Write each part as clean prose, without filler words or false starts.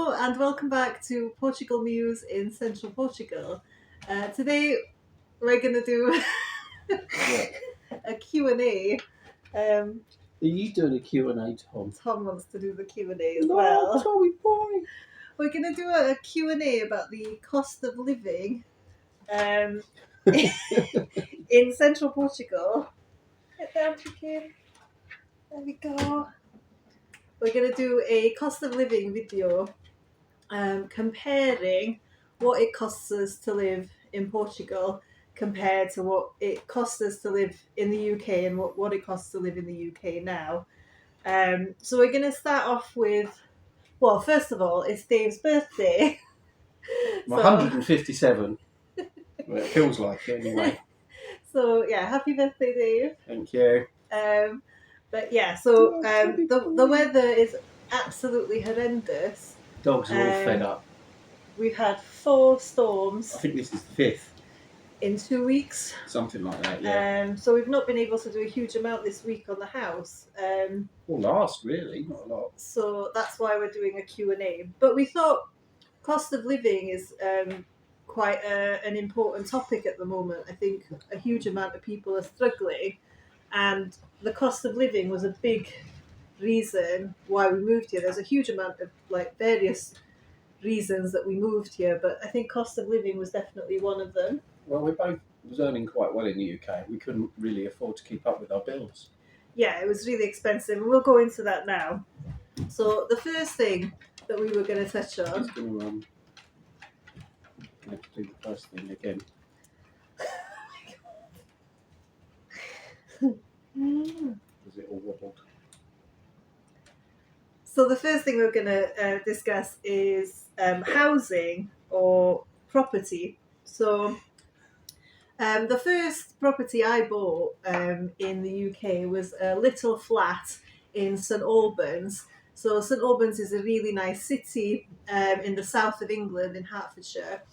Hello and welcome back to Portugal Muse in central Portugal. Today we're going to do a Q&A. Are you doing a Q&A, Tom? Tom wants to do the Q&A as well. Tommy boy! We're going to do a Q&A about the cost of living in central Portugal. Get down, chicken. There we go. We're going to do a cost of living video comparing what it costs us to live in Portugal compared to what it costs us to live in the UK and what it costs to live in the UK now. So we're going to start off with, well, first of all, it's Dave's birthday. I'm 157. Well, it feels like it anyway. So yeah, happy birthday, Dave. Thank you. But yeah, so the weather is absolutely horrendous. Dogs are all fed up. We've had 4 storms. I think this is the 5th. In 2 weeks. Something like that, yeah. So we've not been able to do a huge amount this week on the house. Well, last, really, not a lot. So that's why we're doing a Q&A. But we thought cost of living is quite an important topic at the moment. I think a huge amount of people are struggling, and the cost of living was a big reason why we moved here. There's a huge amount of various reasons that we moved here, but I think cost of living was definitely one of them. Well, we both was earning quite well in the UK. We couldn't really afford to keep up with our bills. Yeah, it was really expensive, and we'll go into that now. So the first thing that we were going to touch on... I'm going to have to do the first thing again. Was it all wobbled? So the first thing we're going to discuss is housing or property. So the first property I bought in the UK was a little flat in St Albans. So St Albans is a really nice city in the south of England, in Hertfordshire.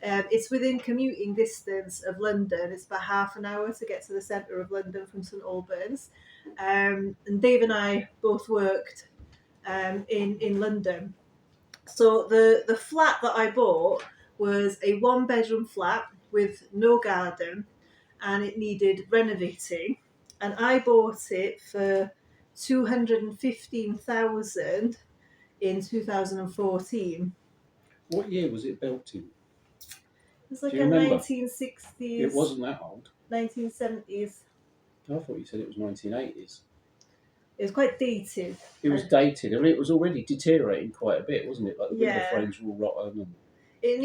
It's within commuting distance of London. It's about half an hour to get to the centre of London from St Albans. And Dave and I both worked in London. So the flat that I bought was a 1-bedroom flat with no garden, and it needed renovating, and I bought it for 215,000 in 2014. What year was it built in? It's like Do you a remember? 1960s. It wasn't that old. 1970s. I thought you said it was 1980s. It was quite dated. It was dated. I mean, it was already deteriorating quite a bit, wasn't it? Like the window frames were all rotten. And it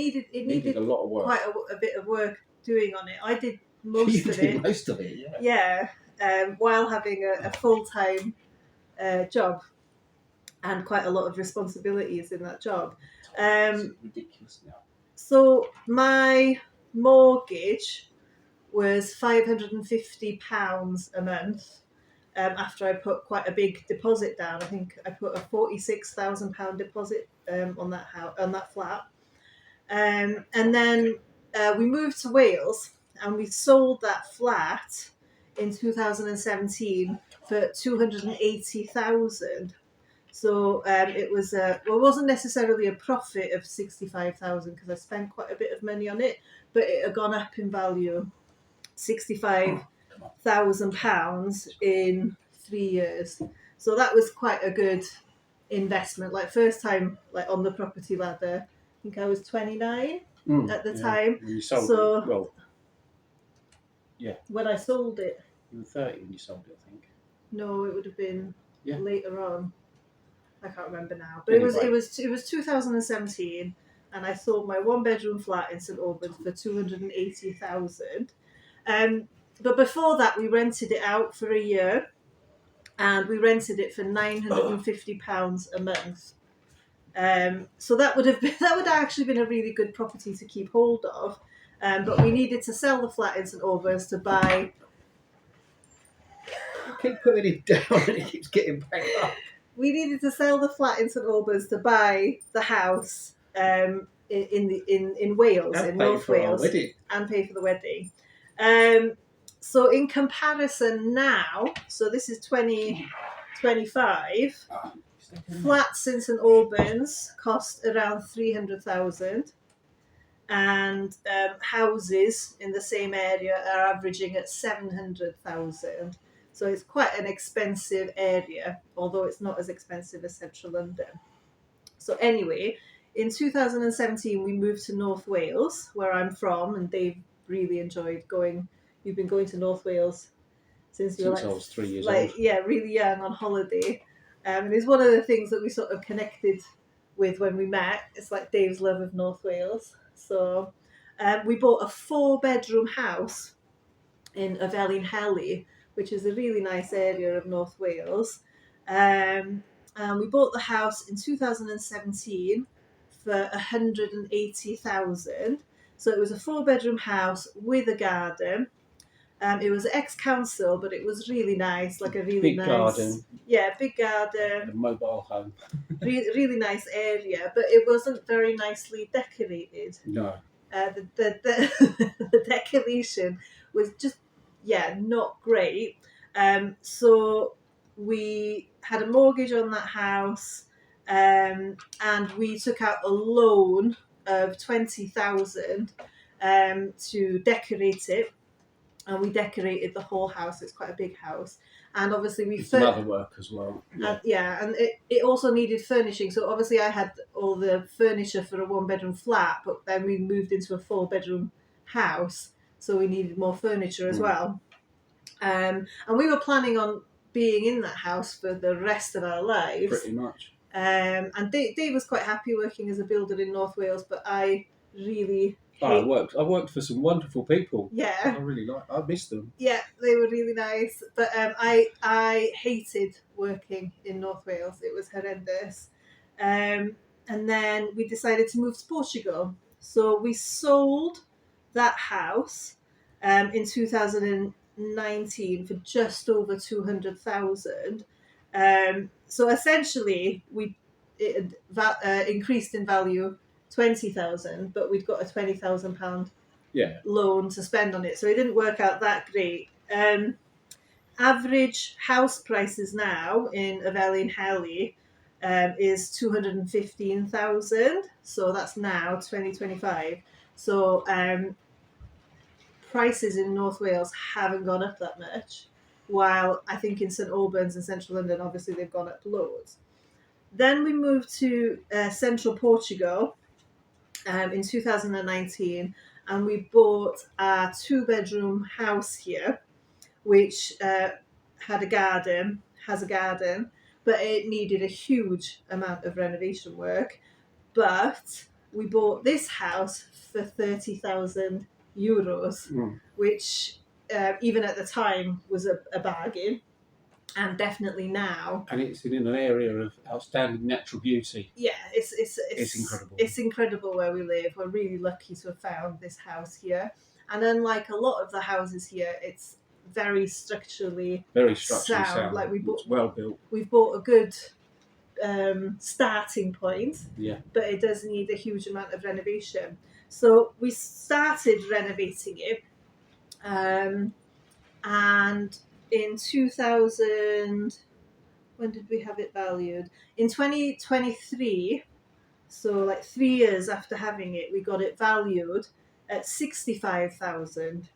needed a lot of work. Quite a bit of work doing on it. I did most of it. Most of it, yeah. Yeah, while having a full-time job and quite a lot of responsibilities in that job. It's ridiculous now. So my mortgage was £550 a month. After I put quite a big deposit down. I think I put a £46,000 deposit on that flat, and then we moved to Wales and we sold that flat in 2017 for 280,000. So it was it wasn't necessarily a profit of 65,000 because I spent quite a bit of money on it, but it had gone up in value, £65,000 in 3 years. So that was quite a good investment. First time on the property ladder. I think I was 29 at the time. When you sold it. Well, yeah. When I sold it. You were 30 when you sold it, I think. No, it would have been later on. I can't remember now. But anyway. it was 2017, and I sold my 1-bedroom flat in St Albans for 280,000. But before that, we rented it out for a year, and we rented it for £950 a month. So that would have actually been a really good property to keep hold of. But we needed to sell the flat in St Albans to buy. I keep putting it down, and it keeps getting back up. We needed to sell the flat in St Albans to buy the house in Wales, in North Wales, and pay for the wedding. So in comparison now, so this is 2025. Flats in St Albans cost around 300,000, and houses in the same area are averaging at 700,000. So it's quite an expensive area, although it's not as expensive as central London. So anyway, in 2017 we moved to North Wales, where I'm from, and they've really enjoyed going. You've been going to North Wales since you were I was 3 years old. Yeah, really young on holiday. And it's one of the things that we sort of connected with when we met. It's like Dave's love of North Wales. So we bought a 4-bedroom house in Helly, which is a really nice area of North Wales. And we bought the house in 2017 for 180,000. So it was a 4-bedroom house with a garden. It was ex-council, but it was really nice, like a really big nice garden. Yeah, big garden. A mobile home. Really nice area, but it wasn't very nicely decorated. No. The decoration was just, not great. So we had a mortgage on that house, and we took out a loan of 20,000 to decorate it. And we decorated the whole house. It's quite a big house, and obviously we some other work as well. And it also needed furnishing. So obviously I had all the furniture for a 1-bedroom flat, but then we moved into a 4-bedroom house, so we needed more furniture as well. And we were planning on being in that house for the rest of our lives. Pretty much. And Dave was quite happy working as a builder in North Wales, but I really I worked for some wonderful people. Yeah. I miss them. Yeah, they were really nice. But I hated working in North Wales. It was horrendous. And then we decided to move to Portugal. So we sold that house in 2019 for just over 200,000. So essentially, it increased in value 20,000, but we'd got a £20,000 loan to spend on it, so it didn't work out that great. Average house prices now in Helly is 215,000, so that's now 2025. So prices in North Wales haven't gone up that much, while I think in St Albans and central London, obviously they've gone up loads. Then we moved to central Portugal in 2019, and we bought a 2-bedroom house here, which has a garden, but it needed a huge amount of renovation work. But we bought this house for 30,000 euros, which even at the time was a bargain. And definitely now. And it's in an area of outstanding natural beauty. Yeah, it's incredible. It's incredible where we live. We're really lucky to have found this house here. And unlike a lot of the houses here, it's very structurally sound. Like it's well built. We've bought a good starting point. Yeah. But it does need a huge amount of renovation. So we started renovating it, and in 2000, when did we have it valued? In 2023, so like 3 years after having it, we got it valued at 65,000.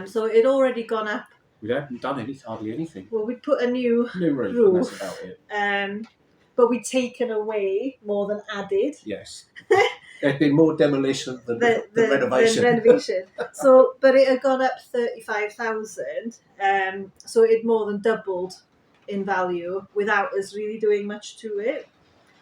So it already gone up. We haven't done hardly anything. Well, we put a new roof. And that's about it. But we'd taken away more than added. Yes. There'd been more demolition than renovation. So, but it had gone up 35,000. So it more than doubled in value without us really doing much to it.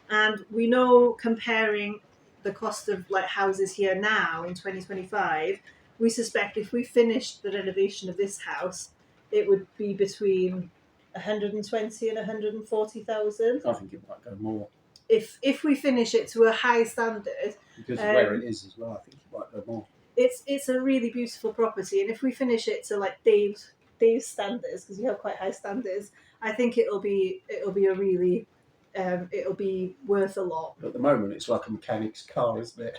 And we know, comparing the cost of like houses here now in 2025, we suspect if we finished the renovation of this house, it would be between 120 and 140,000. I think it might go more. If we finish it to a high standard, because of where it is as well, I think it might go more. It's a really beautiful property, and if we finish it to like Dave's standards, because you have quite high standards, I think it'll be a really it'll be worth a lot. At the moment, it's like a mechanic's car, isn't it?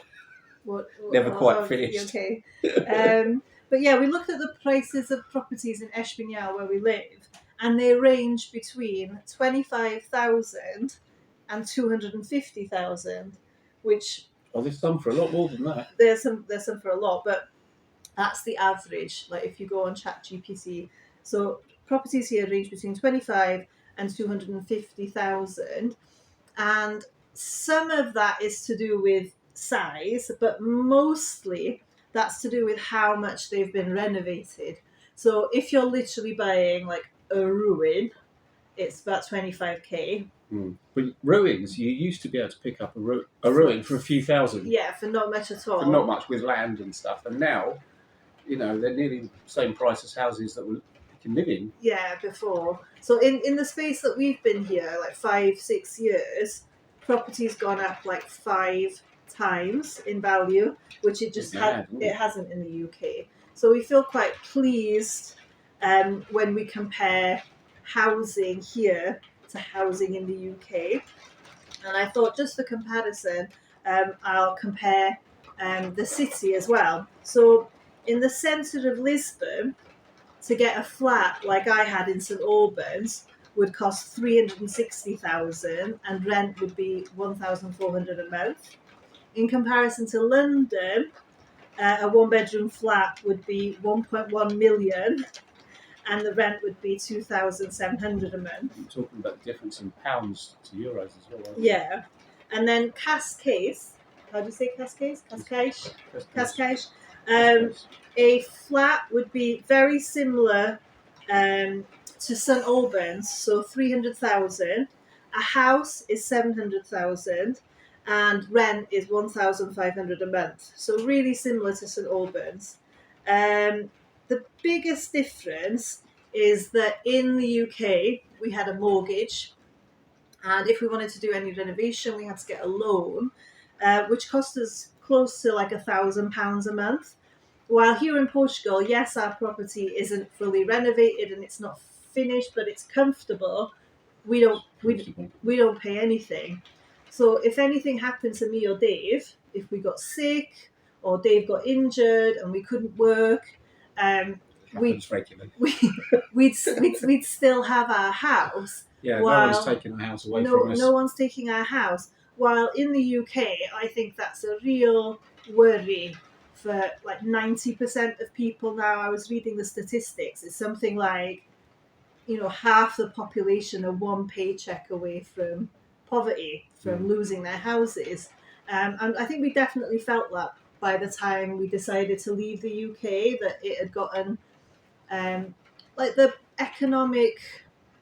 Never quite finished. Okay. But yeah, we looked at the prices of properties in Espinyal where we live, and they range between 25,000 and 250,000, which there's some for a lot more than that. there's some for a lot, but that's the average. Like if you go on ChatGPT, so properties here range between 25 and 250,000, and some of that is to do with size, but mostly that's to do with how much they've been renovated. So if you're literally buying like a ruin, it's about 25k. But ruins, you used to be able to pick up a ruin for a few thousand. Yeah, for not much at all. For not much, with land and stuff. And now, they're nearly the same price as houses that you can live in. Yeah, before. So in the space that we've been here, like 5-6 years, property's gone up like 5 times in value, which it hasn't in the UK. So we feel quite pleased when we compare housing here to housing in the UK. And I thought, just for comparison, I'll compare the city as well. So in the centre of Lisbon, to get a flat like I had in St Albans would cost 360,000 and rent would be 1,400 a month. In comparison to London, a one-bedroom flat would be 1.1 million and the rent would be 2,700 a month. You're talking about the difference in pounds to euros as well, aren't you? Yeah. And then Cascais, how do you say Cascais? Cascais. A flat would be very similar to St Albans, so 300,000. A house is 700,000, and rent is 1,500 a month. So really similar to St Albans. The biggest difference is that in the UK we had a mortgage, and if we wanted to do any renovation, we had to get a loan, which cost us close to like £1,000 a month. While here in Portugal, yes, our property isn't fully renovated and it's not finished, but it's comfortable. We don't pay anything. So if anything happened to me or Dave, if we got sick or Dave got injured and we couldn't work, we'd still have our house. Yeah, no one's taking our house away from us. No one's taking our house. While in the UK, I think that's a real worry for like 90% of people now. I was reading the statistics. It's something like, half the population are one paycheck away from poverty, from losing their houses. And I think we definitely felt that by the time we decided to leave the UK, that it had gotten, like the economic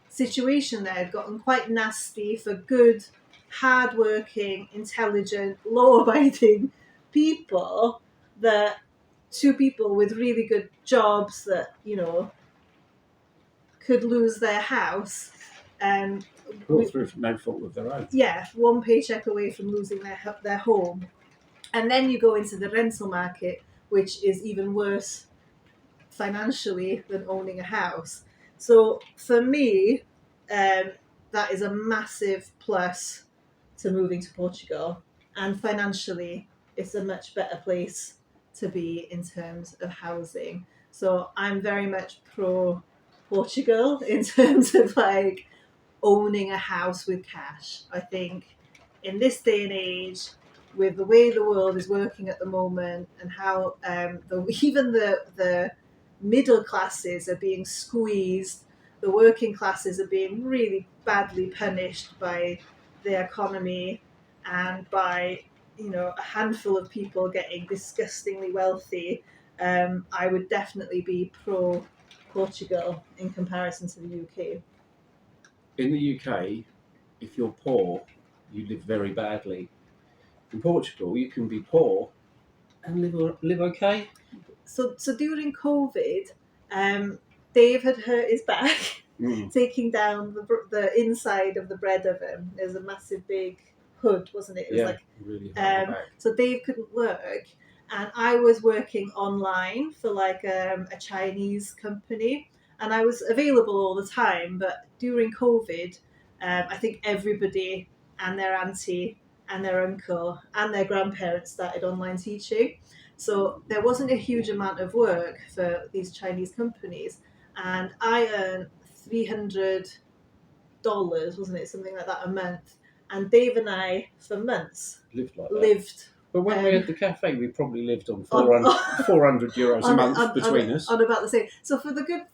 situation there had gotten quite nasty for good, hard-working, intelligent, law-abiding people, that two people with really good jobs that, could lose their house. Through no fault of their own. Yeah, one paycheck away from losing their home. And then you go into the rental market, which is even worse financially than owning a house. So for me, that is a massive plus to moving to Portugal. And financially, it's a much better place to be in terms of housing. So I'm very much pro Portugal in terms of like owning a house with cash. I think in this day and age, with the way the world is working at the moment and how even the middle classes are being squeezed, the working classes are being really badly punished by the economy and by a handful of people getting disgustingly wealthy. I would definitely be pro Portugal in comparison to the UK. In the UK, if you're poor, you live very badly. In Portugal, you can be poor and live okay. So during COVID, Dave had hurt his back taking down the inside of the bread oven. There's a massive big hood, wasn't it? It was really hard back. So Dave couldn't work, and I was working online for like a Chinese company, and I was available all the time. But during COVID, I think everybody and their auntie and their uncle and their grandparents started online teaching. So there wasn't a huge amount of work for these Chinese companies, and I earn $300, wasn't it? Something like that a month. And Dave and I, for months, Lived like that. lived. But when we had the cafe, we probably lived on On- 400 euros a month between us. On about the same. So for the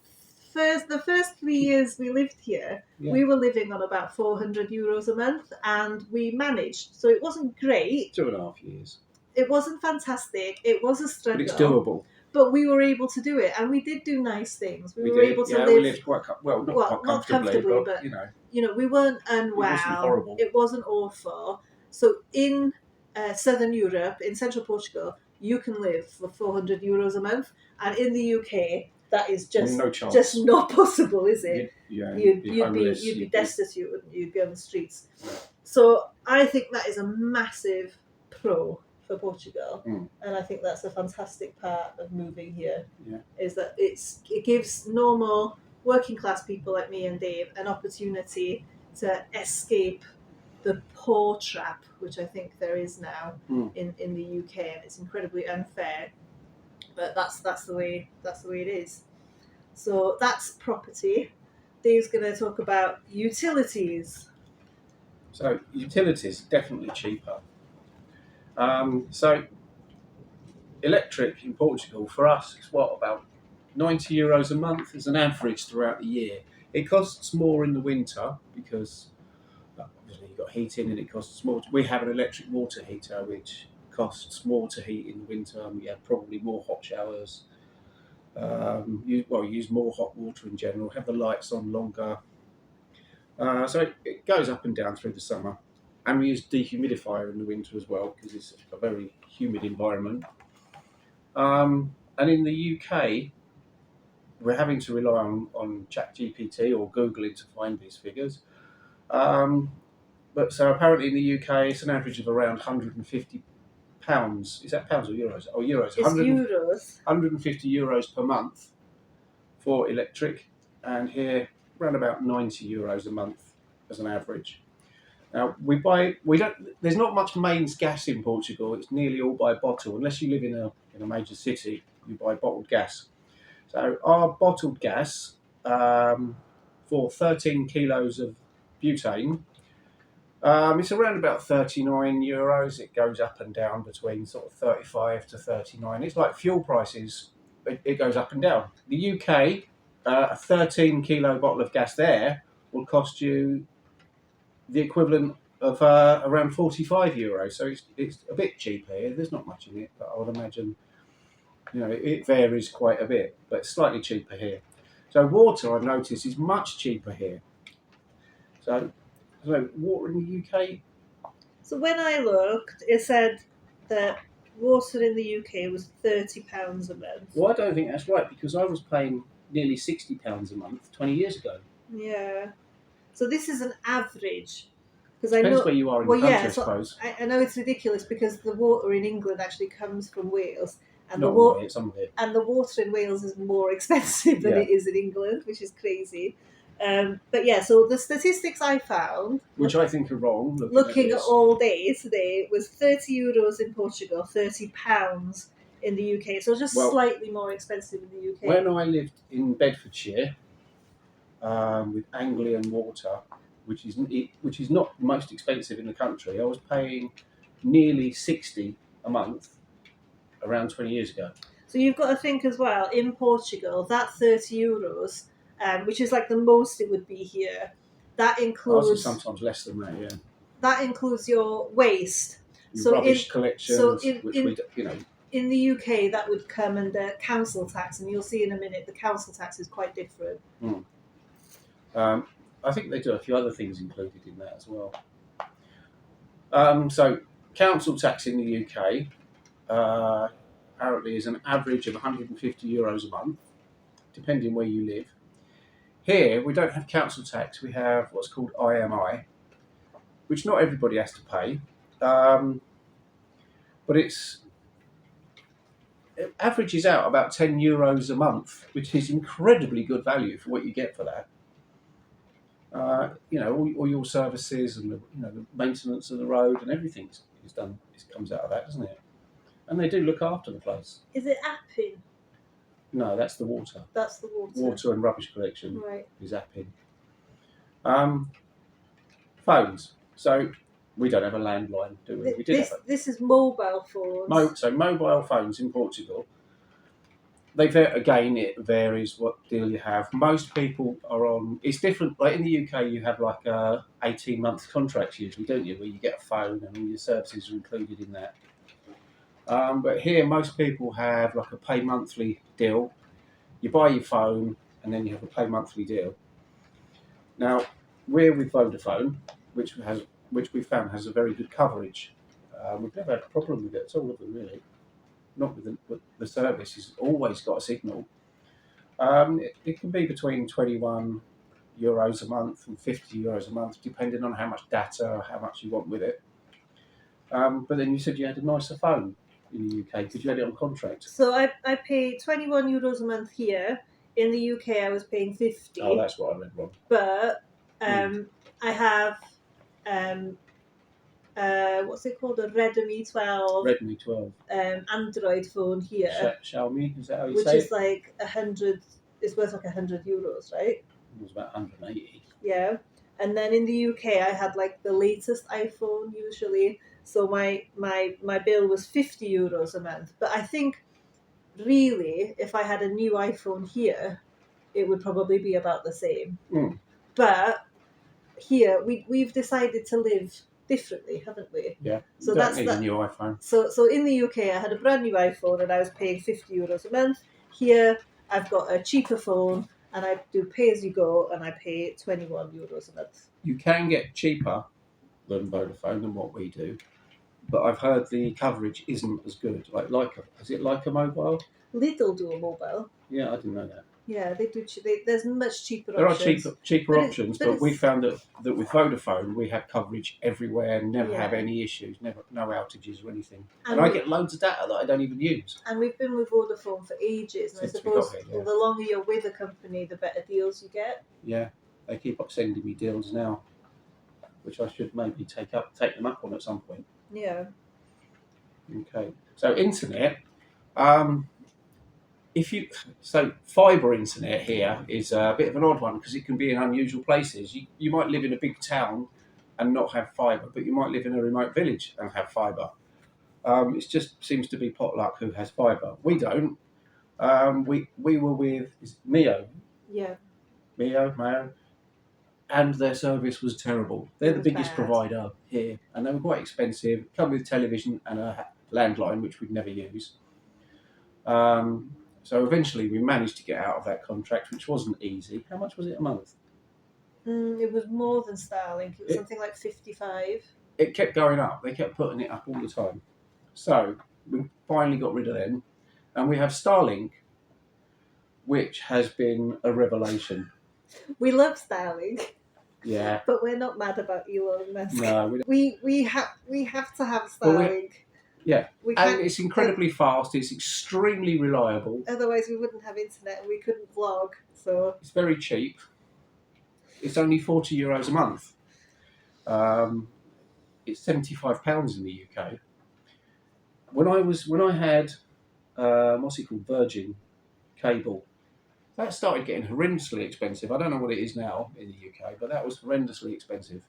first 3 years we lived here, we were living on about 400 euros a month, and we managed. So it wasn't great. 2.5 years. It wasn't fantastic. It was a struggle. But it's doable. But we were able to do it, and we did do nice things. We were did. able to live. We lived quite not comfortably, but you know, we weren't unwell. It wasn't horrible. It wasn't awful. So in southern Europe, in central Portugal, you can live for 400 euros a month, and in the UK, that is just not possible, is it? You'd be destitute, wouldn't you? You'd be on the streets. Yeah. So I think that is a massive pro for Portugal, and I think that's a fantastic part of moving here. Yeah. Is that it gives normal working class people like me and Dave an opportunity to escape the poor trap, which I think there is now in the UK, and it's incredibly unfair. But that's the way it is. So that's property. Dave's going to talk about utilities. So utilities definitely cheaper. So electric in Portugal for us is about 90 euros a month as an average throughout the year. It costs more in the winter because obviously you've got heating and it costs more. We have an electric water heater which costs more to heat in the winter, and we have probably more hot showers. Use more hot water in general, have the lights on longer. So it goes up and down through the summer. And we use dehumidifier in the winter as well because it's a very humid environment. And in the UK, we're having to rely on ChatGPT or Googling to find these figures. But so apparently in the UK, it's an average of around £150. Is that pounds or euros? Oh, euros. It's euros. 150 euros per month for electric, and here around about 90 euros a month as an average. Now there's not much mains gas in Portugal. It's nearly all by bottle, unless you live in a major city. You buy bottled gas. So our bottled gas for 13 kilos of butane, it's around about 39 euros. It goes up and down between sort of 35 to 39. It's like fuel prices. It goes up and down. The UK, a 13 kilo bottle of gas there will cost you the equivalent of around 45 euros. So it's a bit cheaper here. There's not much in it, but I would imagine it varies quite a bit, but it's slightly cheaper here. So water, I've noticed, is much cheaper here. So water in the UK. So when I looked, it said that water in the UK was £30 a month. Well, I don't think that's right because I was paying nearly £60 a month 20 years ago. Yeah. So this is an average. Depends where you are in the country, I suppose. I know it's ridiculous because the water in England actually comes from Wales. And some of it. And the water in Wales is more expensive than it is in England, which is crazy. But yeah, so the statistics I found, which I think are wrong, looking at all day today, was €30 in Portugal, £30 in the UK. So just slightly more expensive in the UK. When I lived in Bedfordshire with Anglian water, which is not the most expensive in the country, I was paying nearly 60 a month around 20 years ago. So you've got to think as well, in Portugal, that €30, which is like the most it would be here, that includes... sometimes less than that, yeah. That includes your waste. Rubbish collections, in the UK, that would come under council tax, and you'll see in a minute the council tax is quite different. I think they do a few other things included in that as well. So council tax in the UK apparently is an average of 150 euros a month, depending where you live. Here, we don't have council tax. We have what's called IMI, which not everybody has to pay. But it averages out about 10 euros a month, which is incredibly good value for what you get for that. All your services and the maintenance of the road and everything is done. It comes out of that, doesn't it? And they do look after the place. Is it Appin? No, that's the water. That's the water. Water and rubbish collection Right. is zapping. Phones. So we don't have a landline, do we? We did have This is mobile phones. so mobile phones in Portugal. Again, it varies what deal you have. Most people are on. It's different. Like in the UK, you have like a 18-month contracts usually, don't you? Where you get a phone and all your services are included in that. But here, most people have like a pay monthly deal. You buy your phone and then you have a pay monthly deal. Now, we're with Vodafone, which we found has a very good coverage. We've never had a problem with it at all, of them really. Not with the service has always got a signal. It can be between €21 a month and €50 a month, depending on how much data or how much you want with it. But then you said you had a nicer phone in the UK because you had it on contract. So I pay €21 a month here. In the UK, I was paying 50. Oh, that's what I read wrong. But I have what's it called? A Redmi 12. Redmi 12. Android phone here. Xiaomi, is that how you which say is it? like 100. It's worth like €100, right? It was about 180. Yeah. And then in the UK, I had like the latest iPhone usually. So my bill was €50 a month. But I think really, if I had a new iPhone here, it would probably be about the same. But here we've decided to live differently, haven't we? Yeah. So you don't need a new iPhone. So in the UK, I had a brand new iPhone and I was paying €50 a month. Here, I've got a cheaper phone and I do pay as you go and I pay €21 a month. You can get cheaper than Vodafone than what we do, but I've heard the coverage isn't as good. Is it like a mobile? Lidl do a mobile. Yeah, I didn't know that. Yeah, they do. There's much cheaper There options. are cheaper options, but we found that with Vodafone we have coverage everywhere, never have any issues, no outages or anything. And I get loads of data that I don't even use. And we've been with Vodafone for ages, and I suppose the longer you're with a company, the better deals you get. Yeah, they keep up sending me deals now, which I should maybe take them up on at some point. Yeah. Okay. So internet. Fibre internet here is a bit of an odd one because it can be in unusual places. You might live in a big town and not have fibre, but you might live in a remote village and have fibre. It just seems to be potluck who has fibre. We don't. We were with Mio. Yeah. Mayo. And their service was terrible. They're the biggest provider here, and they were quite expensive. Come with television and a landline, which we'd never use. So eventually we managed to get out of that contract, which wasn't easy. How much was it a month? It was more than Starlink. It was something like 55. It kept going up. They kept putting it up all the time. So we finally got rid of them, and we have Starlink, which has been a revelation. We love Starlink. Yeah. But we're not mad about Elon Musk. No, we have to have Starlink. And it's incredibly fast. It's extremely reliable. Otherwise, we wouldn't have internet and we couldn't vlog. So it's very cheap. It's only €40 a month. It's £75 in the UK. When I had what's it called, Virgin cable, that started getting horrendously expensive. I don't know what it is now in the UK, but that was horrendously expensive.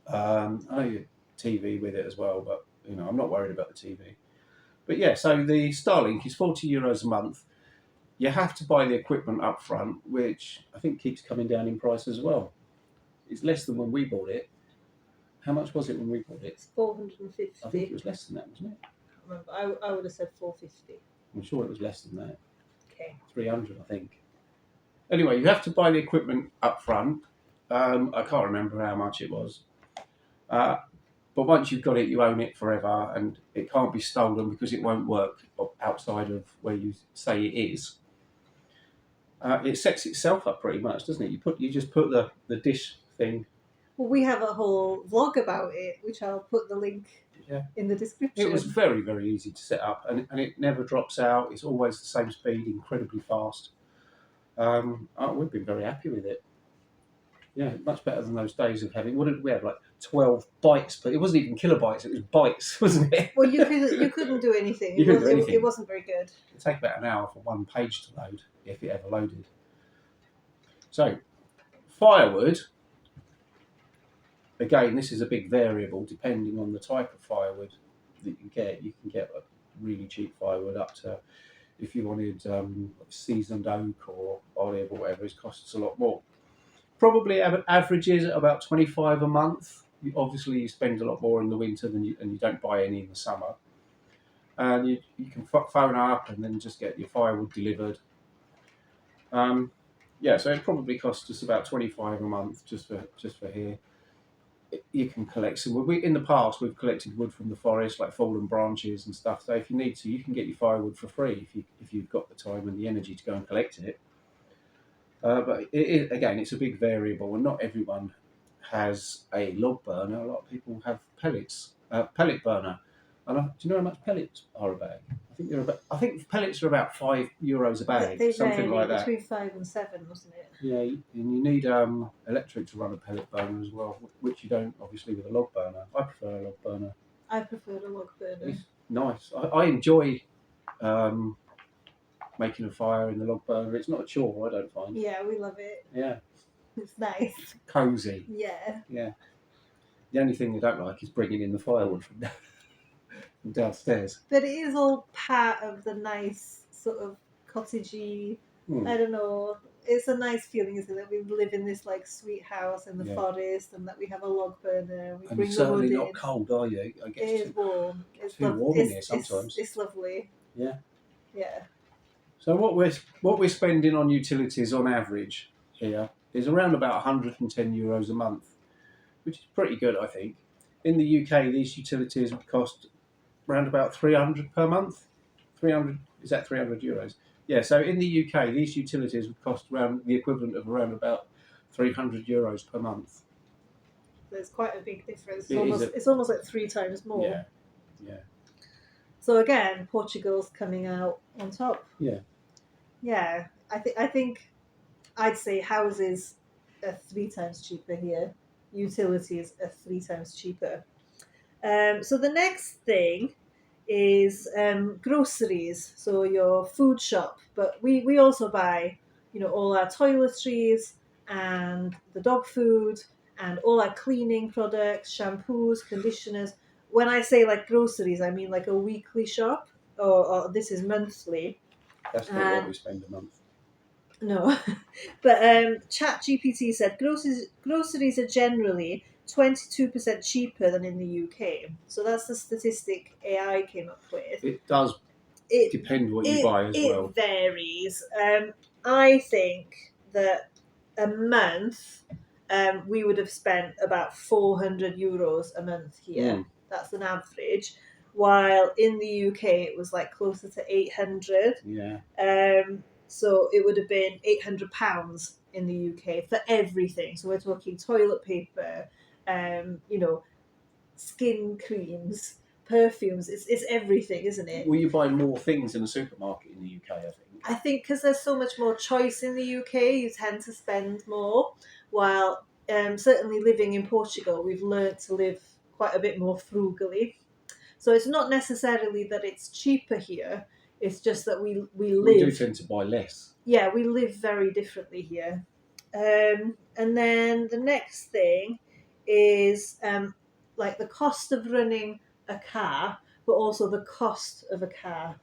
I know you TV with it as well, but I'm not worried about the TV. But yeah, so the Starlink is €40 a month. You have to buy the equipment up front, which I think keeps coming down in price as well. It's less than when we bought it. How much was it when we bought it? It's $450. I think it was less than that, wasn't it? I can't remember. I would have said $450. I'm sure it was less than that. Okay. 300, I think. Anyway, you have to buy the equipment up front. I can't remember how much it was. But once you've got it, you own it forever, and it can't be stolen because it won't work outside of where you say it is. It sets itself up pretty much, doesn't it? You just put the dish thing. Well, we have a whole vlog about it, which I'll put the link in the description. It was very, very easy to set up, and it never drops out. It's always the same speed, incredibly fast. We've been very happy with it. Yeah, much better than those days of having. What did we have? Like 12 bytes, but it wasn't even kilobytes. It was bytes, wasn't it? Well, you couldn't do anything. You couldn't do anything. It wasn't very good. It'd take about an hour for one page to load, if it ever loaded. So, firewood. Again, this is a big variable depending on the type of firewood that you get. You can get really cheap firewood up to, if you wanted seasoned oak or olive or whatever, it costs a lot more. Probably averages at about 25 a month. Obviously, you spend a lot more in the winter and you don't buy any in the summer. And you can phone up and then just get your firewood delivered. Yeah, so it probably costs us about 25 a month just for here. You can collect some wood. In the past, we've collected wood from the forest, like fallen branches and stuff. So if you need to, you can get your firewood for free if you've got the time and the energy to go and collect it. But again, it's a big variable, and not everyone has a log burner. A lot of people have pellet burner. And do you know how much pellets are a bag? I think pellets are about €5 a bag, They something vary like that. between 5 and 7, wasn't it? Yeah, and you need electric to run a pellet burner as well, which you don't obviously with a log burner. I prefer a log burner. I prefer a log burner. It's nice. I enjoy making a fire in the log burner. It's not a chore, I don't find. Yeah, we love it. Yeah. It's nice. Cosy. Yeah. Yeah. The only thing I don't like is bringing in the firewood from downstairs. But it is all part of the nice sort of cottagey, I don't know, it's a nice feeling, isn't it? We live in this like sweet house in the forest, and that we have a log burner. We bring the wood in. Certainly not cold, are you? I guess it is warm. It's too warm in here sometimes. It's lovely. Yeah. Yeah. So what we're spending on utilities on average here is around about €110 a month, which is pretty good, I think. In the UK, these utilities would cost around about 300 per month. 300 is that €300? Yeah. So in the UK, these utilities would cost around the equivalent of around about €300 per month. There's quite a big difference. It's almost like 3 times more. Yeah. Yeah. So again, Portugal's coming out on top. Yeah. Yeah. I think I'd say houses are 3 times cheaper here. Utilities are 3 times cheaper. So the next thing is groceries, so your food shop. But we also buy, all our toiletries and the dog food and all our cleaning products, shampoos, conditioners. When I say like groceries, I mean like a weekly shop, or this is monthly. That's not what we spend a month. No, but ChatGPT said groceries are generally 22% cheaper than in the UK. So that's the statistic AI came up with. It does depend what you buy as well. It varies. I think that a month we would have spent about €400 a month here. That's an average. While in the UK it was like closer to 800. Yeah. So it would have been £800 in the UK for everything. So we're talking toilet paper, skin creams, perfumes. It's everything, isn't it? Will you buy more things in a supermarket in the UK, I think? I think because there's so much more choice in the UK, you tend to spend more. While certainly living in Portugal, we've learnt to live quite a bit more frugally. So it's not necessarily that it's cheaper here. It's just that we live. We do tend to buy less. Yeah, we live very differently here. And then the next thing is like the cost of running a car, but also the cost of a car.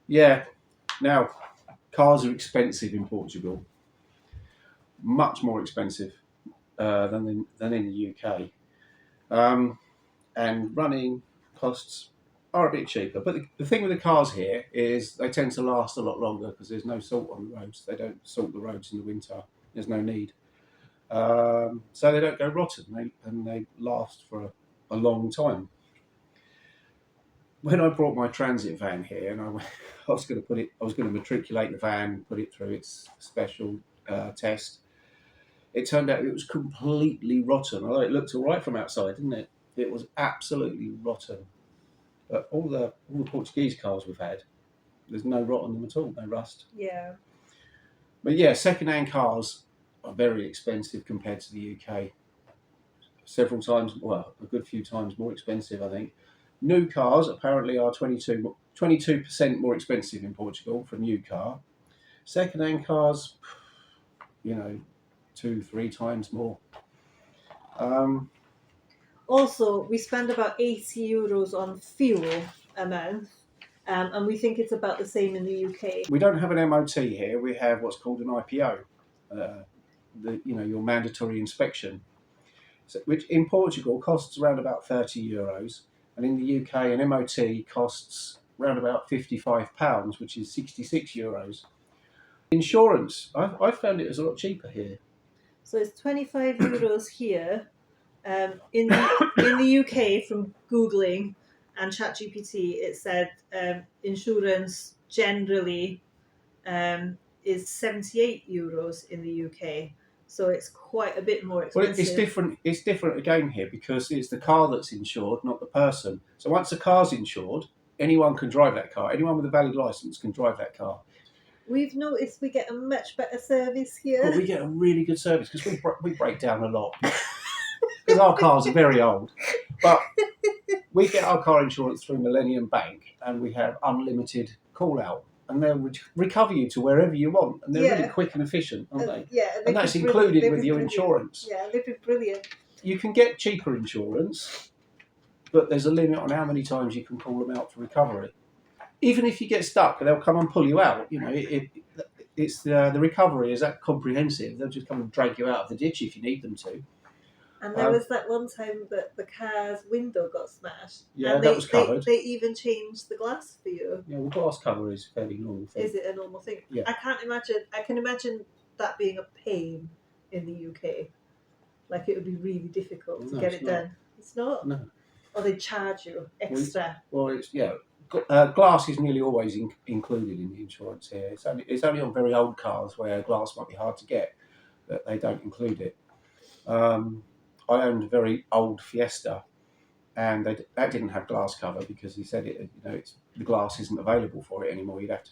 Yeah. Now, cars are expensive in Portugal. Much more expensive than in the UK. And running costs are a bit cheaper. But the thing with the cars here is they tend to last a lot longer because there's no salt on the roads. They don't salt the roads in the winter. There's no need. So they don't go rotten, and they last for a long time. When I brought my transit van here, and I was going to matriculate the van, put it through its special test. It turned out it was completely rotten. Although it looked all right from outside, didn't it? It was absolutely rotten. But all the Portuguese cars we've had, there's no rot on them at all, no rust. Yeah. But yeah, second-hand cars are very expensive compared to the UK. Several times, well, a good few times more expensive, I think. New cars apparently are 22% more expensive in Portugal for a new car. Second-hand cars, you know, 2-3 times more. Um, Also, we spend about €80 on fuel a month, and we think it's about the same in the UK. we don't have an MOT here. We have what's called an IPO, your mandatory inspection, which in Portugal costs around about €30, and in the UK an MOT costs around about £55, which is €66. Insurance, I found it was a lot cheaper here. So it's €25 here. In the UK, from Googling and ChatGPT, it said insurance generally is €78 in the UK. So it's quite a bit more Well, expensive. it's different. It's different again here because it's the car that's insured, not the person. So once a car's insured, anyone can drive that car. Anyone with a valid license can drive that car. We've noticed we get a much better service here. But we get a really good service because we break down a lot because our cars are very old. But we get our car insurance through Millennium Bank, and we have unlimited call out, and they'll recover you to wherever you want, and they're really quick and efficient, aren't they? Yeah, And that's included with your brilliant. insurance. Yeah, they've been brilliant. You can get cheaper insurance, but there's a limit on how many times you can call them out for recovery. Even if you get stuck, they'll come and pull you out. You know, it's the recovery is that comprehensive. They'll just come and drag you out of the ditch if you need them to. And there was that one time that the car's window got smashed. Yeah, and that was covered. They even changed the glass for you. Yeah, well, glass cover is a fairly normal thing. Is it a normal thing? Yeah. I can imagine that being a pain in the UK. Like it would be really difficult to get it done. It's not? No. Or they charge you extra. Well, glass is nearly always included in the insurance here. It's only on very old cars where glass might be hard to get that they don't include it. I owned a very old Fiesta, and that didn't have glass cover because he said the glass isn't available for it anymore. You'd have to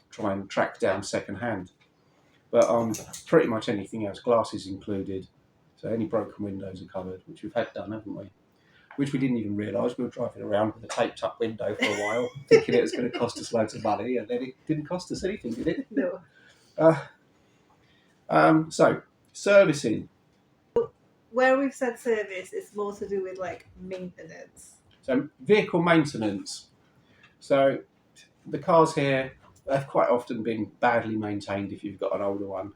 try and track down second hand. But pretty much anything else, glass is included. So any broken windows are covered, which we've had done, haven't we? Which we didn't even realise. We were driving around with a taped up window for a while, thinking it was going to cost us loads of money, and then it didn't cost us anything, did it? No. So, servicing. Where we've said service, it's more to do with like maintenance. So, vehicle maintenance. So, the cars here have quite often been badly maintained if you've got an older one.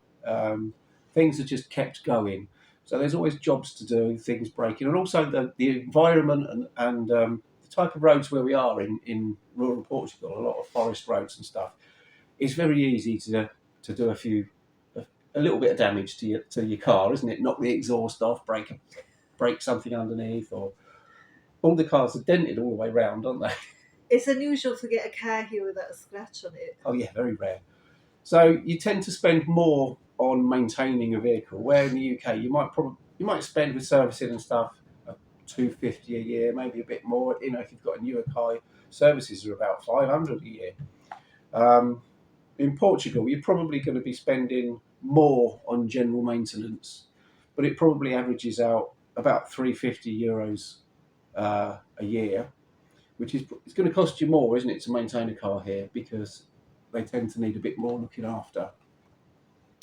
Things are just kept going. So there's always jobs to do, things breaking, and also the environment and the type of roads where we are in rural Portugal, a lot of forest roads and stuff. It's very easy to do a little bit of damage to your car, isn't it? Knock the exhaust off, break something underneath, or all the cars are dented all the way round, aren't they? It's unusual to get a car here without a scratch on it. Oh yeah, very rare. So you tend to spend more on maintaining a vehicle, where in the UK you might spend with servicing and stuff $250 a year, maybe a bit more. You know, if you've got a newer car, services are about $500 a year. In Portugal, you're probably going to be spending more on general maintenance, but it probably averages out about €350 a year, which is it's going to cost you more, isn't it, to maintain a car here because they tend to need a bit more looking after.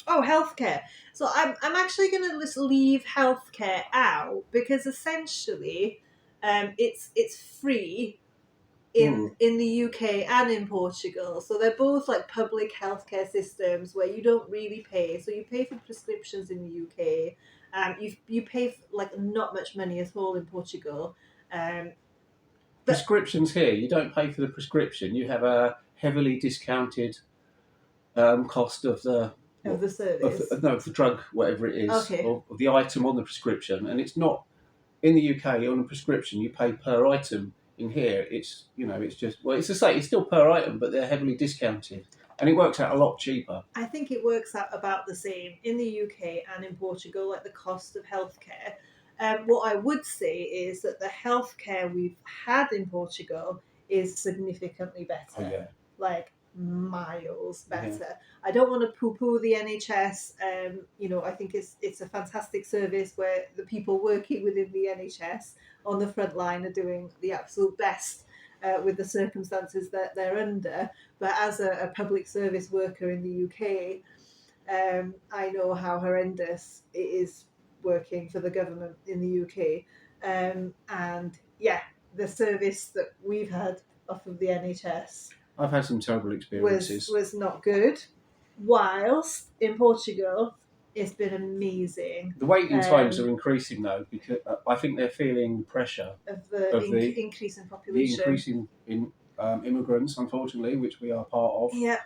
Oh, healthcare. So I'm actually going to just leave healthcare out because essentially, it's free in the UK and in Portugal. So they're both like public healthcare systems where you don't really pay. So you pay for prescriptions in the UK. You pay for, like not much money at all in Portugal. Prescriptions here, you don't pay for the prescription. You have a heavily discounted cost of the service. Of the drug, whatever it is, okay. or the item on the prescription. And it's not in the UK on a prescription. You pay per item. In here, it's just it's the same. It's still per item, but they're heavily discounted, and it works out a lot cheaper. I think it works out about the same in the UK and in Portugal, like the cost of healthcare. What I would say is that the healthcare we've had in Portugal is significantly better. Oh, yeah. Like miles better. I don't want to poo-poo the NHS. I think it's a fantastic service where the people working within the NHS on the front line are doing the absolute best with the circumstances that they're under. But as a public service worker in the UK, I know how horrendous it is working for the government in the UK. And yeah, the service that we've had off of the NHS I've had some terrible experiences. was not good. Whilst in Portugal, it's been amazing. The waiting times are increasing though, because I think they're feeling pressure of the increase in the population. increase in immigrants, unfortunately, which we are part of. Yeah,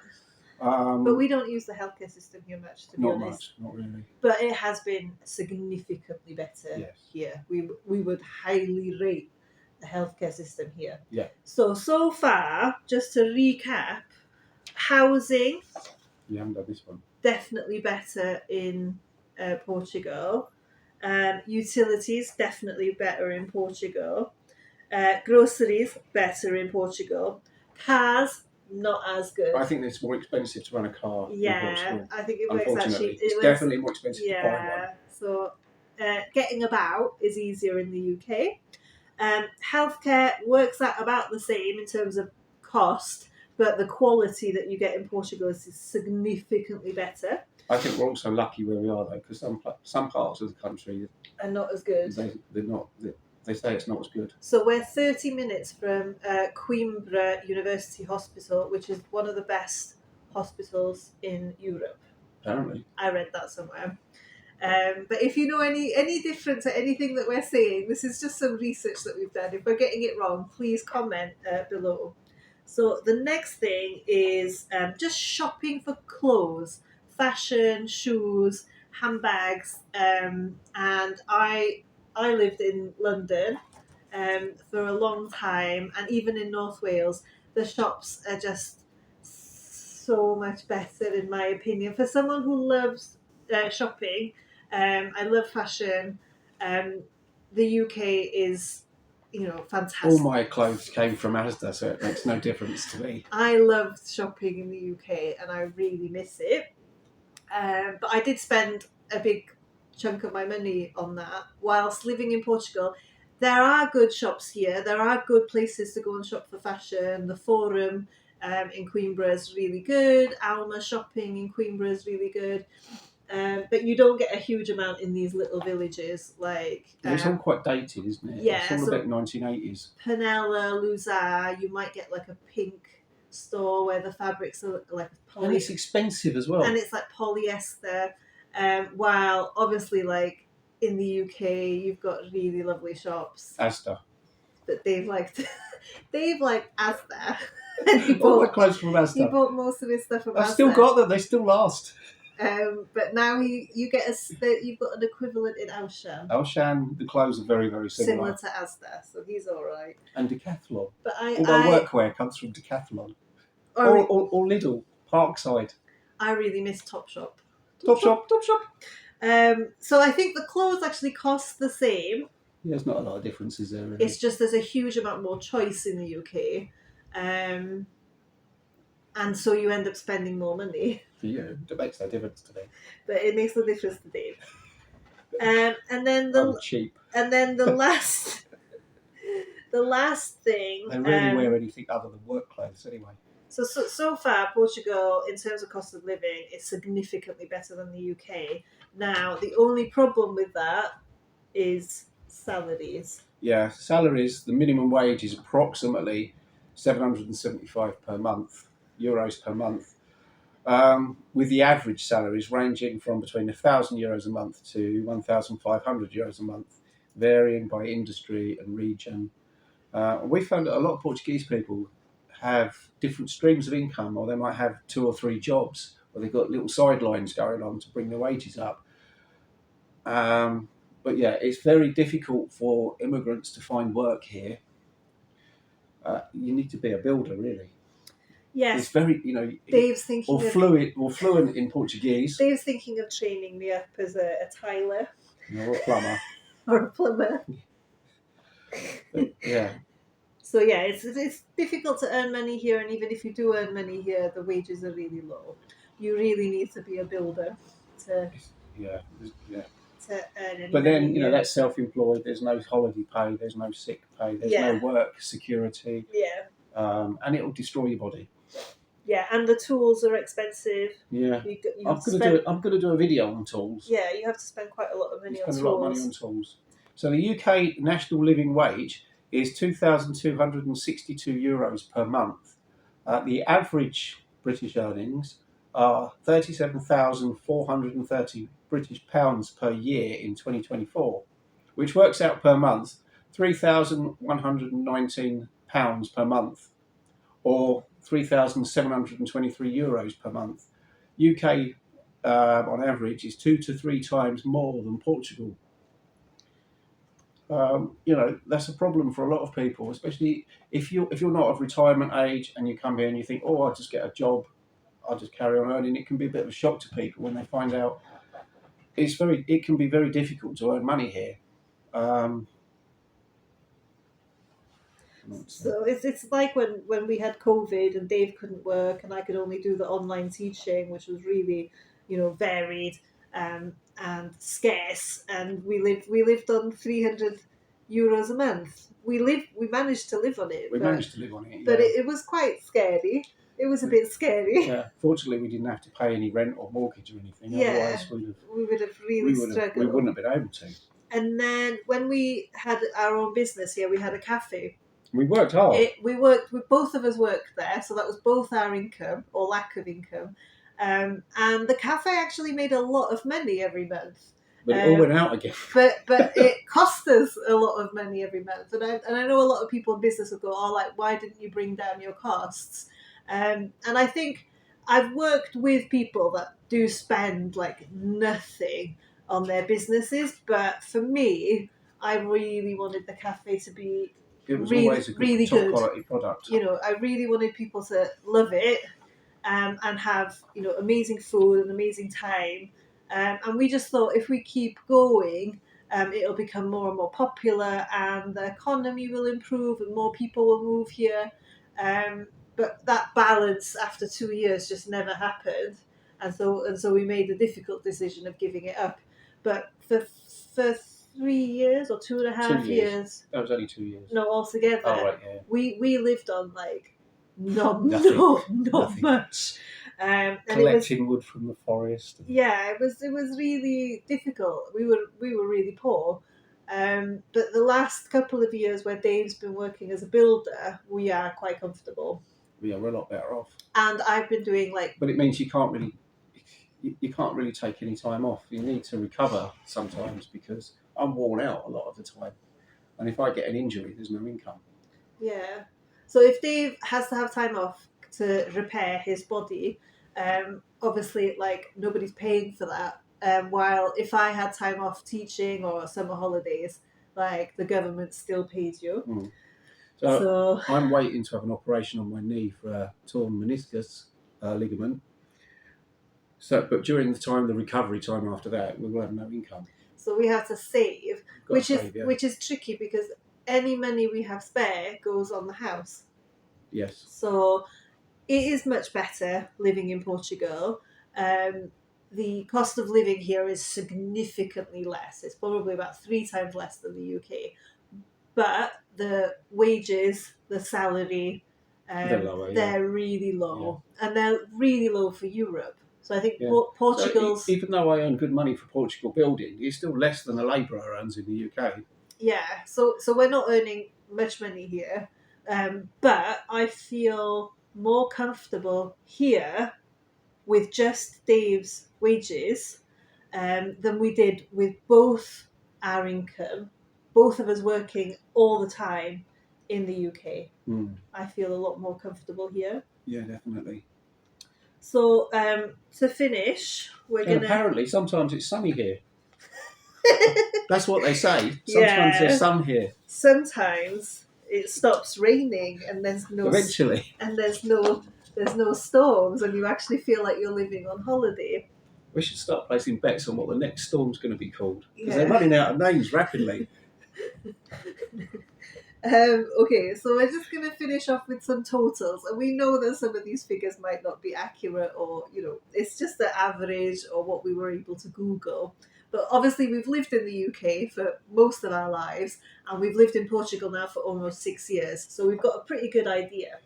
but we don't use the healthcare system here much, to be Not honest. much, not really. But it has been significantly better Yes. here. We would highly rate the healthcare system here. Yeah. So far, just to recap, housing You haven't done this one. definitely better in Portugal. Utilities definitely better in Portugal. Groceries better in Portugal. Cars not as good. I think it's more expensive to run a car in Portugal. I think it works Unfortunately, actually. it's definitely more expensive to buy one. So getting about is easier in the UK. Healthcare works out about the same in terms of cost, but the quality that you get in Portugal is significantly better. I think we're also lucky where we are though, because some parts of the country are not as good. They're not. They say it's not as good. So we're 30 minutes from Coimbra University Hospital, which is one of the best hospitals in Europe. Apparently. I read that somewhere. But if you know any difference to anything that we're saying, this is just some research that we've done. If we're getting it wrong, please comment below. So the next thing is just shopping for clothes, fashion, shoes, handbags. And I lived in London for a long time, and even in North Wales, the shops are just so much better, in my opinion. For someone who loves shopping, I love fashion. The UK is, fantastic. All my clothes came from Asda, so it makes no difference to me. I loved shopping in the UK, and I really miss it. But I did spend a big chunk of my money on that whilst living in Portugal. There are good shops here. There are good places to go and shop for fashion. The Forum in Coimbra is really good. Alma shopping in Coimbra is really good. But you don't get a huge amount in these little villages. It's all quite dated, isn't it? Yeah, it's all a bit 1980s. Penella, Luzar, you might get like a pink store where the fabrics are like and it's expensive as well. And it's like polyester. While obviously, like in the UK, you've got really lovely shops. Asda. But they've Asda. All my clothes from Asda. He bought most of his stuff from Asda. I've still got them. They still last. But now you've got an equivalent in Auchan. Auchan, the clothes are very, very similar. Similar to Asda, so he's all right. And Decathlon. But all my workwear comes from Decathlon. Or Lidl, Parkside. I really miss Topshop. Topshop. So I think the clothes actually cost the same. Yeah, there's not a lot of differences there, really. It's just there's a huge amount more choice in the UK. And so you end up spending more money. For you, it makes no difference to me. But it makes no difference to Dave. And then I'm cheap. And then the last thing. They rarely wear anything other than work clothes anyway. So far, Portugal, in terms of cost of living, is significantly better than the UK. Now, the only problem with that is salaries. Yeah, salaries, the minimum wage is approximately 775 per month, euros per month, with the average salaries ranging from between €1,000 a month to €1,500 a month, varying by industry and region. We found that a lot of Portuguese people have different streams of income, or they might have 2 or 3 jobs, or they've got little sidelines going on to bring their wages up. But yeah, it's very difficult for immigrants to find work here. You need to be a builder, really. Yes. It's very, Dave's thinking fluent in Portuguese. Dave's thinking of training me up as a tiler. Or a plumber. Or a plumber. But, yeah. So yeah, it's difficult to earn money here, and even if you do earn money here, the wages are really low. You really need to be a builder to Yeah, yeah. earn any But money then, here. that's self-employed. There's no holiday pay. There's no sick pay. There's no Yeah, work security, yeah, and it will destroy your body. yeah, and the tools are expensive. Yeah, You spend I'm gonna do a video on tools. yeah, you have to spend quite a lot of You money on spend a lot of money on tools. tools. So the UK national living wage is €2,262 per month. The average British earnings are 37,430 British pounds per year in 2024, which works out per month £3,119 per month, or €3,723 per month. UK, on average, is 2 to 3 times more than Portugal. That's a problem for a lot of people, especially if you're not of retirement age and you come here and you think, oh, I'll just get a job, I'll just carry on earning. It can be a bit of a shock to people when they find out it can be very difficult to earn money here. Um, So it's like when we had COVID and Dave couldn't work and I could only do the online teaching, which was really, varied and scarce. And we lived on €300 a month. We managed to live on it, we but managed to live on it, but yeah. it was quite scary. It was a bit scary. Yeah, fortunately, we didn't have to pay any rent or mortgage or anything. Yeah, Otherwise, we would have really we struggled. wouldn't have been able to. And then when we had our own business here, we had a cafe. We worked hard. Both of us worked there, so that was both our income or lack of income. And the cafe actually made a lot of money every month. But it all went out again. But it cost us a lot of money every month. And I know a lot of people in business will go, oh, like, why didn't you bring down your costs? And I think I've worked with people that do spend like nothing on their businesses, but for me, I really wanted the cafe to be It was really, always a really top good quality product. I really wanted people to love it and have amazing food and amazing time. And we just thought if we keep going, it'll become more and more popular, and the economy will improve, and more people will move here. But that balance after 2 years just never happened, and so we made the difficult decision of giving it up. But for 3 years or 2.5 years. That was only 2 years. No, altogether. Oh, right, yeah. We lived on like not Nothing. much. And collecting wood from the forest. Yeah, it was really difficult. We were really poor. But the last couple of years where Dave's been working as a builder, we are quite comfortable. Yeah, we're a lot better off. And I've been doing But it means you can't really take any time off. You need to recover sometimes, because I'm worn out a lot of the time. And if I get an injury, there's no income. Yeah. So if Dave has to have time off to repair his body, obviously, like, nobody's paying for that. While if I had time off teaching or summer holidays, like, the government still pays you. Mm. So I'm waiting to have an operation on my knee for a torn meniscus ligament. But during the recovery time after that, we will have no income. So we have to save, which is tricky, because any money we have spare goes on the house. Yes. So it is much better living in Portugal. The cost of living here is significantly less. It's probably about 3 times less than the UK. But the wages, the salary, they're lower, they're really low. Yeah. And they're really low for Europe. So I think Portugal's... So even though I earn good money for Portugal building, it's still less than a labourer earns in the UK. Yeah, so we're not earning much money here. But I feel more comfortable here with just Dave's wages than we did with both our income, both of us working all the time in the UK. Mm. I feel a lot more comfortable here. Yeah, definitely. So to finish, apparently sometimes it's sunny here. That's what they say. Sometimes there's sun here. Sometimes it stops raining and there's no eventually, and there's no storms, and you actually feel like you're living on holiday. We should start placing bets on what the next storm's going to be called, because they're running out of names rapidly. Okay, so we're just going to finish off with some totals, and we know that some of these figures might not be accurate, or it's just the average or what we were able to Google. But obviously, we've lived in the UK for most of our lives, and we've lived in Portugal now for almost 6 years, so we've got a pretty good idea.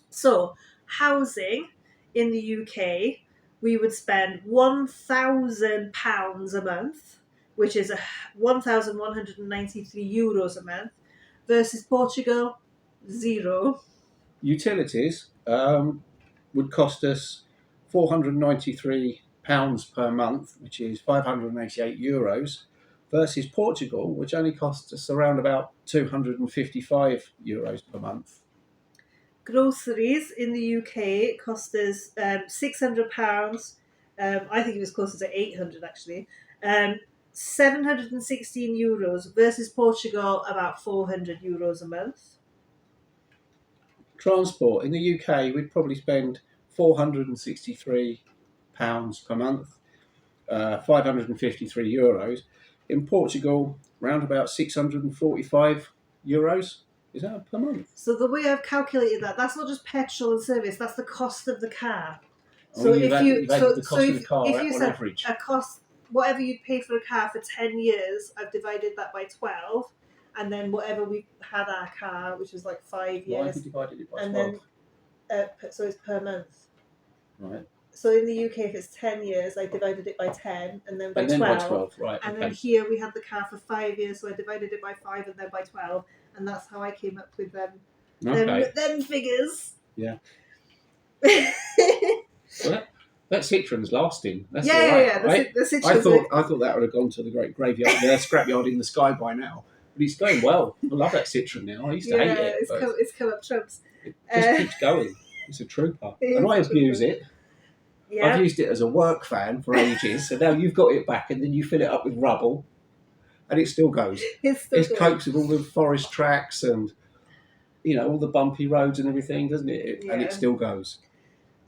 So, housing in the UK, we would spend £1,000 a month, which is €1,193 a month, versus Portugal, zero. Utilities would cost us £493 per month, which is €588, versus Portugal, which only costs us around about €255 per month. Groceries in the UK cost us £600. I think it was closer to 800 actually. €716 versus Portugal, about €400 a month. Transport in the UK, we'd probably spend £463 per month, €553. In Portugal, round about €645. Is that per month? So the way I've calculated that's not just petrol and service, that's the cost of the car. So you've added the cost of the car if you on said average. a cost, whatever you'd pay for a car for 10 years, I've divided that by 12, and then whatever we had our car, which was like 5 Why have years, you divided it by and 12? then so it's per month. Right. So in the UK, if it's 10 years, I divided it by 10, and then by And then 12. by 12, right. And okay. then here we had the car for 5 years, so I divided it by 5 and then by 12, and that's how I came up with them figures. Yeah. Well, that Citroen's lasting. That's yeah, all right. yeah. The Citroen's I thought that would have gone to the great graveyard, scrapyard in the sky by now. But it's going well. I love that Citroen now. I used to hate it. It's come up trumps. It just keeps going. It's a trooper. And I abuse it. Yeah. I've used it as a work fan for ages, so now you've got it back, and then you fill it up with rubble, and it still goes. It copes with all the forest tracks and all the bumpy roads and everything, doesn't it? And it still goes.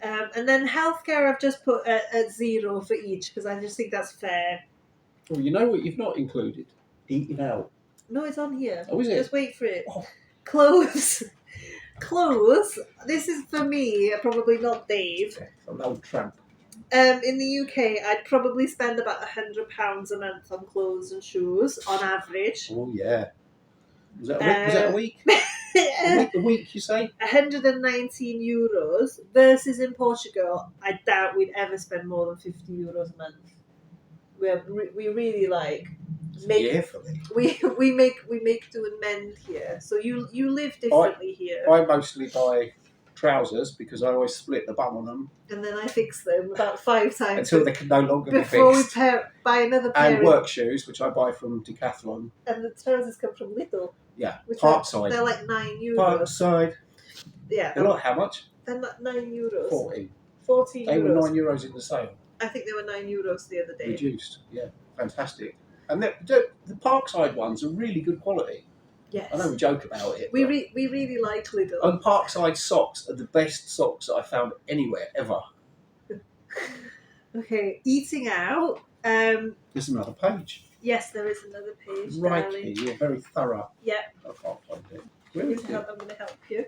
And then healthcare, I've just put at 0 for each because I just think that's fair. Well, you know what you've not included? Eating out. No, it's on here. Oh, is it? Just wait for it. Oh. Clothes. This is for me, probably not Dave. I'm an old tramp. In the UK, I'd probably spend about £100 a month on clothes and shoes on average. Oh yeah. Was that a week? A week, you say? €119 versus in Portugal, I doubt we'd ever spend more than €50 a month. We really we make do and mend here. So you live differently here. I mostly buy trousers because I always split the bum on them, and then I fix them about 5 times until they can no longer be fixed. Before we buy another pair. And work shoes, which I buy from Decathlon. And the trousers come from Lidl. Yeah, Parkside. They're like €9. Parkside. Yeah. They're like how much? They're €9. 14. They were €14. €9 in the sale. I think they were €9 the other day. Reduced. Yeah, fantastic. And the Parkside ones are really good quality. Yes. I know we joke about it. We really like Lidl. And Parkside socks are the best socks that I found anywhere ever. Okay, eating out. There's another page. Yes, there is another page. Right darling. here, you're very thorough. Yep. I can't find it. Where is it? I'm going to help you.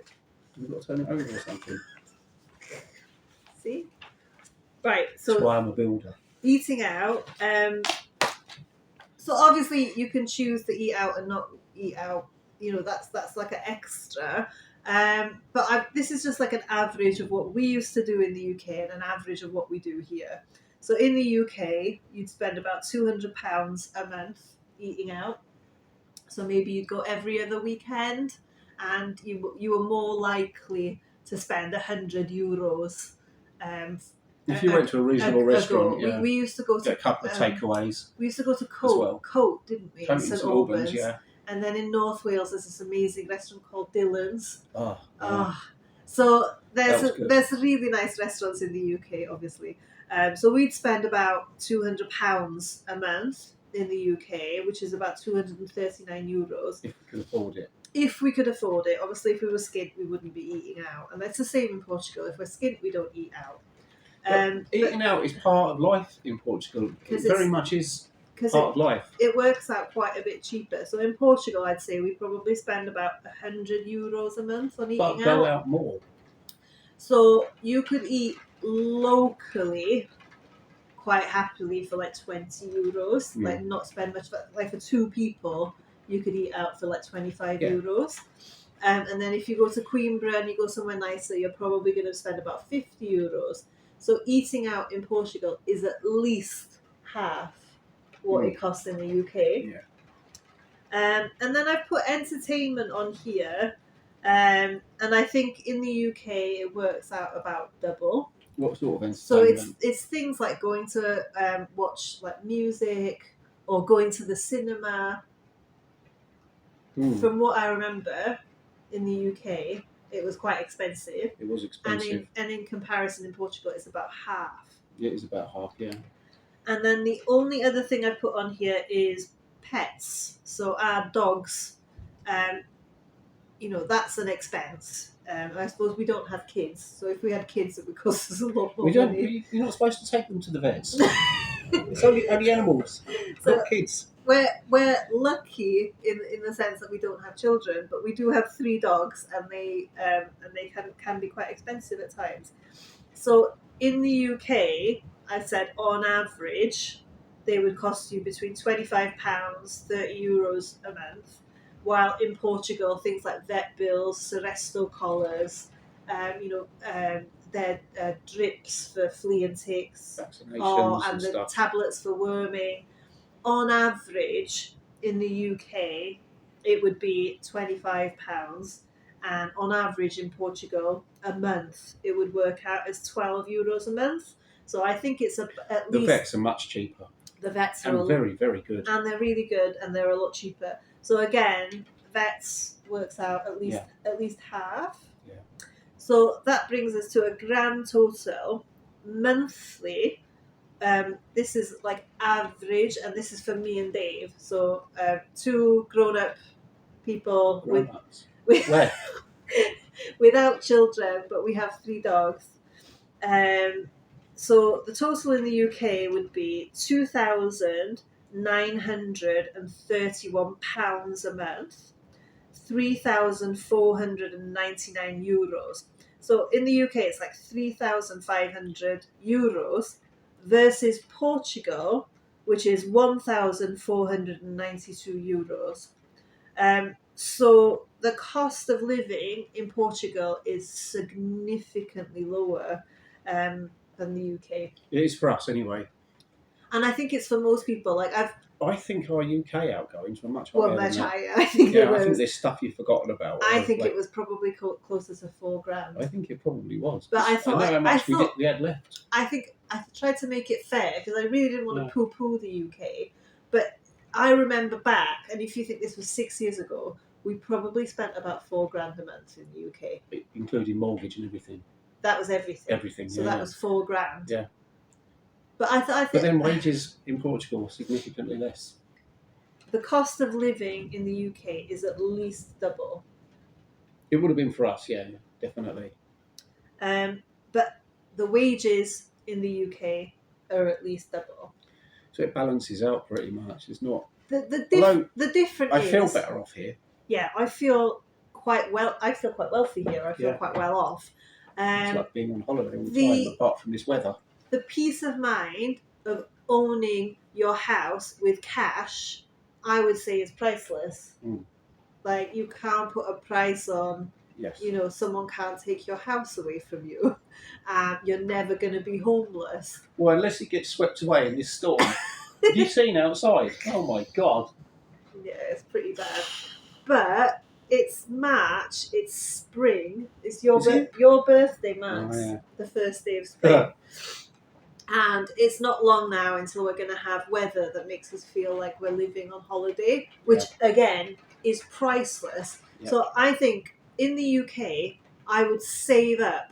We've got to turn it over or something. See? Right, so that's why I'm a builder. Eating out. So obviously you can choose to eat out and not eat out. That's like an extra. But this is just like an average of what we used to do in the UK and an average of what we do here. So in the UK, you'd spend about £200 a month eating out. So maybe you'd go every other weekend, and you were more likely to spend €100. If you went to a reasonable restaurant, yeah. We used to go to get a couple of takeaways. We used to go to Coat, didn't we? In St Albans, yeah. And then in North Wales, there's this amazing restaurant called Dylan's. Oh, yeah. So there's really nice restaurants in the UK, obviously. So we'd spend about £200 a month in the UK, which is about €239. If we could afford it. If we could afford it. Obviously, if we were skint, we wouldn't be eating out. And that's the same in Portugal. If we're skint, we don't eat out. Eating out is part of life in Portugal. It very much is because Part of life. it works out quite a bit cheaper. So in Portugal, I'd say we probably spend about €100 a month on But eating go out. out more. So you could eat locally quite happily for like €20, like not spend much. But like for two people, you could eat out for like €25. And then if you go to Coimbra and you go somewhere nicer, you're probably going to spend about €50. So eating out in Portugal is at least half what it costs in the UK. Yeah. And then I've put entertainment on here. And I think in the UK it works out about double. What sort of So entertainment? it's things like going to watch like music or going to the cinema. From what I remember, in the UK, it was quite expensive. It was expensive. And in comparison, in Portugal, it's about half. Yeah, it is about half, yeah. And then the only other thing I put on here is pets. So our dogs, that's an expense. I suppose we don't have kids, so if we had kids, it would cost us a lot more money. You're not supposed to take them to the vets. It's only animals, not kids. We're lucky in the sense that we don't have children, but we do have 3 dogs, and they can be quite expensive at times. So in the UK, I said on average, they would cost you between £25, €30 a month, while in Portugal, things like vet bills, Seresto collars, their drips for flea and ticks, vaccinations and the stuff. tablets for worming. On average, in the UK, it would be £25, and on average in Portugal, a month, it would work out as €12 a month. So I think it's at The least vets are much cheaper. the vets are and very, very good. and they're really good, and they're a lot cheaper. So again, vets works out at least half. Yeah. So that brings us to a grand total monthly. This is like average, and this is for me and Dave. So 2 grown-up people Where? without children, but we have 3 dogs. So the total in the UK would be £2,931 a month, €3,499. So in the UK, it's like €3,500 versus Portugal, which is €1,492. So the cost of living in Portugal is significantly lower than the UK. It is for us anyway. And I think it's for most people. Like I think our UK outgoings were much higher. higher. I think I think there's stuff you've forgotten about. I think it was probably closer to £4,000. I think it probably was. But I thought know how much we had left. I think I tried to make it fair because I really didn't want to poo-poo the UK. But I remember back, and if you think this was 6 years ago, we probably spent about £4,000 a month in the UK, including mortgage and everything. That was everything. Everything. So that was £4,000. Yeah. But I think. But then wages in Portugal were significantly less. The cost of living in the UK is at least double. It would have been for us, yeah, definitely. But the wages in the UK are at least double. So it balances out pretty much. It's not. The difference. I feel better off here. Yeah, I feel quite wealthy here. I feel quite well off. It's like being on holiday all the time, apart from this weather. The peace of mind of owning your house with cash, I would say, is priceless. Like, you can't put a price on. Yes. Someone can't take your house away from you. You're never going to be homeless. Well, unless it gets swept away in this storm. Have you seen outside? Oh my God. Yeah, it's pretty bad. But it's March, it's spring, it's your birthday, Max, the first day of spring. And it's not long now until we're going to have weather that makes us feel like we're living on holiday, which again is priceless. Yeah. So I think in the UK, I would save up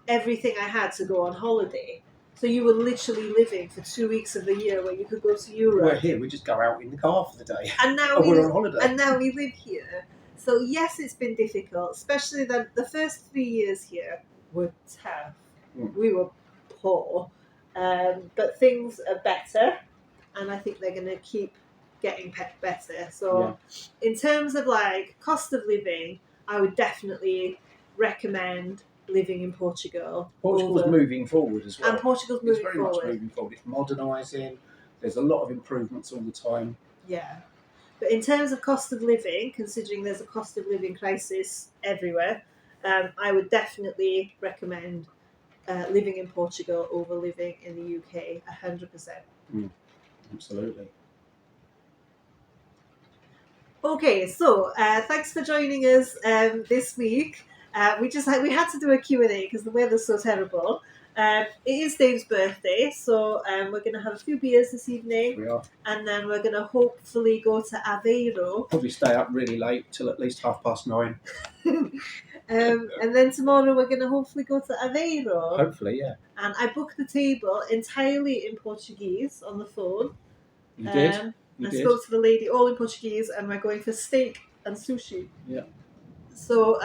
everything I had to go on holiday. So you were literally living for 2 weeks of the year where you could go to Europe. We're here, we just go out in the car for the day. And now we're on holiday. And now we live here. So yes, it's been difficult, especially the first 3 years here were tough. We were poor. But things are better. and I think they're going to keep getting better. So, in terms of like cost of living, I would definitely recommend living in Portugal. Portugal's moving forward as well. And Portugal's moving it's very forward. much moving forward. It's modernising. There's a lot of improvements all the time. Yeah. But in terms of cost of living, considering there's a cost of living crisis everywhere, I would definitely recommend living in Portugal over living in the UK, 100%. Absolutely. Okay, so thanks for joining us this week. We had to do a Q&A because the weather's so terrible. It is Dave's birthday, so we're going to have a few beers this evening. We are. And then we're going to hopefully go to Aveiro. Probably stay up really late till at least 9:30. And then tomorrow we're going to hopefully go to Aveiro. Hopefully, yeah. And I booked the table entirely in Portuguese on the phone. You did? I spoke to the lady all in Portuguese, and we're going for steak and sushi. Yeah. So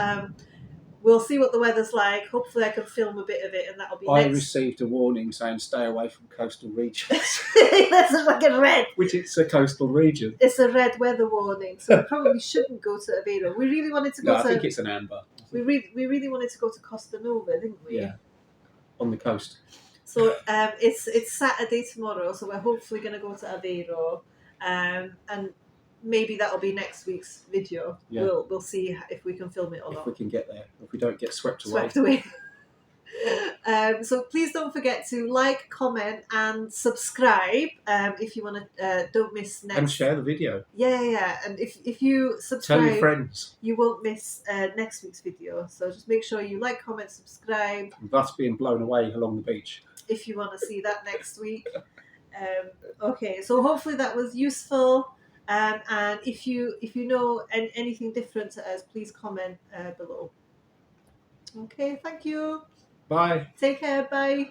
we'll see what the weather's like. Hopefully I can film a bit of it, and that'll be I received a warning saying stay away from coastal regions. That's a fucking red. Which it's a coastal region. It's a red weather warning, so we probably shouldn't go to Aveiro. We really wanted to go to... I think it's an amber. We really wanted to go to Costa Nova, didn't we? Yeah. On the coast. So it's Saturday tomorrow, so we're hopefully going to go to Aveiro. And maybe that'll be next week's video. Yeah. We'll see if we can film it or not. If we can get there. If we don't get swept away. So please don't forget to like, comment, and subscribe if you want to. Don't miss next. And share the video. Yeah. And if you subscribe, tell your friends. You won't miss next week's video. So just make sure you like, comment, subscribe. And thus being blown away along the beach. If you want to see that next week. Okay, so hopefully that was useful. And if you know anything different to us, please comment below. Okay, thank you. Bye. Take care. Bye.